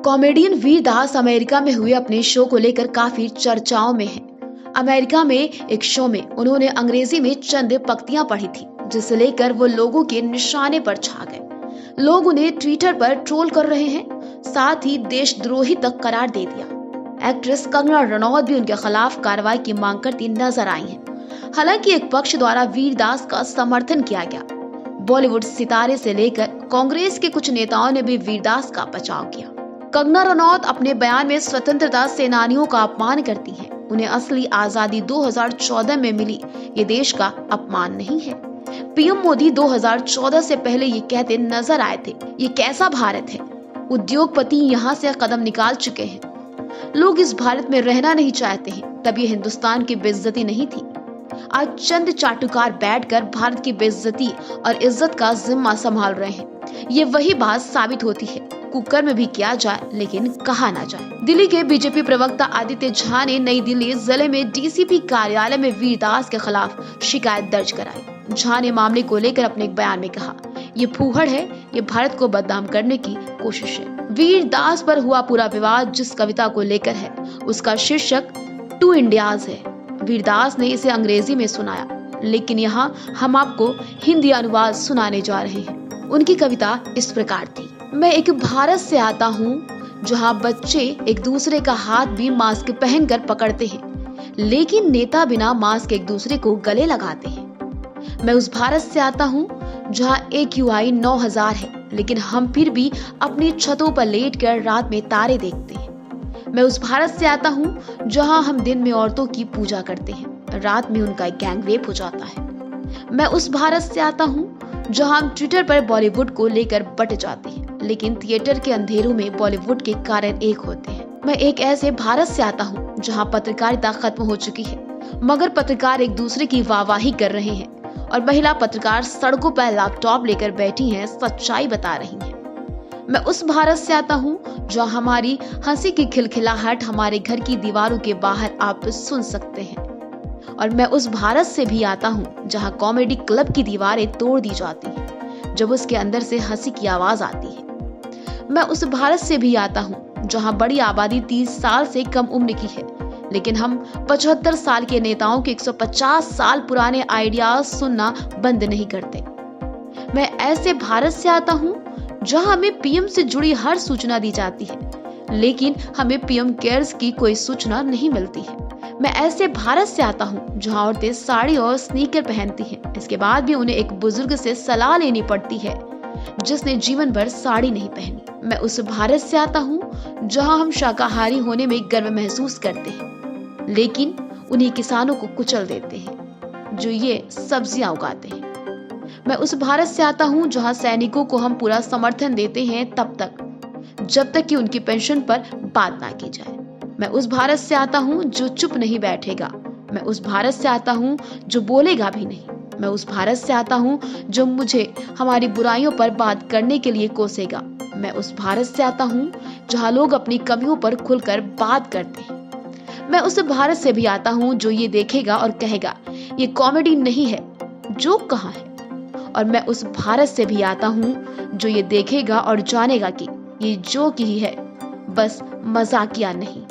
Comedian वीर दास America में हुए अपने शो को लेकर काफी चर्चाओं में हैं। अमेरिका में एक शो में उन्होंने अंग्रेजी में चंद पंक्तियां पढ़ी थी, जिसे लेकर वो लोगों के निशाने पर छा गए। लोग उन्हें ट्विटर पर ट्रोल कर रहे हैं, साथ ही देशद्रोही तक करार दे दिया। एक्ट्रेस कंगना रनौत भी उनके खिलाफ कार्रवाई की मांग करती नजर आई हैं। हालांकि एक पक्ष द्वारा वीर दास का समर्थन किया गया। बॉलीवुड सितारे से लेकर कांग्रेस के कुछ नेताओं ने भी वीर दास का बचाव किया। कंगना रनौत अपने बयान में स्वतंत्रता सेनानियों का अपमान करती हैं। उन्हें असली आजादी 2014 में मिली, ये देश का अपमान नहीं है। पीएम मोदी 2014 से पहले ये कहते नजर आए थे, ये कैसा भारत है। उद्योगपति यहाँ से कदम निकाल चुके हैं। लोग इस भारत में रहना नहीं चाहते हैं, तब ये हिंदुस्तान की बेइज्जती नहीं थी। आज चंद चाटुकार बैठकर भारत की बेइज्जती और इज्जत का जिम्मा संभाल रहे हैं। ये वही बात साबित होती है, कुकर में भी किया जाए लेकिन कहा ना जाए। दिल्ली के बीजेपी प्रवक्ता आदित्य झा ने नई दिल्ली जिले में डीसीपी कार्यालय में वीर दास के खिलाफ शिकायत दर्ज कराई। झा ने मामले को लेकर अपने एक बयान में कहा, ये फूहड़ है, ये भारत को बदनाम करने की कोशिश है। वीर दास पर हुआ पूरा विवाद जिस कविता को लेकर है, उसका शीर्षक टू इंडियाज है। वीर दास ने इसे अंग्रेजी में सुनाया, लेकिन यहाँ हम आपको हिंदी अनुवाद सुनाने जा रहे हैं। उनकी कविता इस प्रकार थी। मैं एक भारत से आता हूँ जहाँ बच्चे एक दूसरे का हाथ भी मास्क पहनकर पकड़ते हैं, लेकिन नेता बिना मास्क एक दूसरे को गले लगाते हैं। मैं उस भारत से आता हूँ जहाँ AQI 9000 है, लेकिन हम फिर भी अपनी छतों पर लेटकर रात में तारे देखते हैं। मैं उस भारत से आता हूँ जहाँ हम दिन में औरतों की पूजा करते हैं, रात में उनका गैंग रेप हो जाता है। मैं उस भारत से आता हूँ जहाँ हम ट्विटर पर बॉलीवुड को लेकर बट जाते हैं, लेकिन थिएटर के अंधेरों में बॉलीवुड के कारण एक होते हैं। मैं एक ऐसे भारत से आता हूँ जहाँ पत्रकारिता खत्म हो चुकी है, मगर पत्रकार एक दूसरे की वाहवाही कर रहे हैं और महिला पत्रकार सड़कों पर लैपटॉप लेकर बैठी हैं, सच्चाई बता रही हैं। मैं उस भारत से आता हूँ जहाँ हमारी हंसी की खिलखिलाहट हमारे घर की दीवारों के बाहर आप सुन सकते हैं। और मैं उस भारत से भी आता हूँ जहाँ कॉमेडी क्लब की दीवारें तोड़ दी जाती हैं जब उसके अंदर से हंसी की आवाज आती है। मैं उस भारत से भी आता हूँ जहाँ बड़ी आबादी 30 साल से कम उम्र की है, लेकिन हम 75 साल के नेताओं के 150 साल पुराने आइडियाज सुनना बंद नहीं करते। मैं ऐसे भारत से आता हूँ जहाँ हमें पीएम से जुड़ी हर सूचना दी जाती है, लेकिन हमें पीएम केयर्स की कोई सूचना नहीं मिलती है। मैं ऐसे भारत से आता हूँ जहाँ औरतें साड़ी और स्नीकर पहनती हैं, इसके बाद भी उन्हें एक बुजुर्ग से सलाह लेनी पड़ती है जिसने जीवन भर साड़ी नहीं पहनी। मैं उस भारत से आता हूँ जहाँ हम शाकाहारी होने में गर्व महसूस करते हैं, लेकिन उन्हीं किसानों को कुचल देते हैं जो ये सब्जियां उगाते हैं। मैं उस भारत से आता हूँ जहाँ सैनिकों को हम पूरा समर्थन देते हैं तब तक जब तक कि उनकी पेंशन पर बात ना की जाए। मैं उस भारत से आता हूँ जो चुप नहीं बैठेगा। मैं उस भारत से आता हूँ जो बोलेगा भी नहीं। मैं उस भारत से आता हूँ जो मुझे हमारी बुराइयों पर बात करने के लिए कोसेगा। मैं उस भारत से आता हूँ जहाँ लोग अपनी कमियों पर खुलकर बात करते हैं। मैं उस भारत से भी आता हूँ जो ये देखेगा और कहेगा ये कॉमेडी नहीं है, जोक कहाँ है। और मैं उस भारत से भी आता हूँ जो ये देखेगा और जानेगा कि ये जोक ही है, बस मजाकिया नहीं।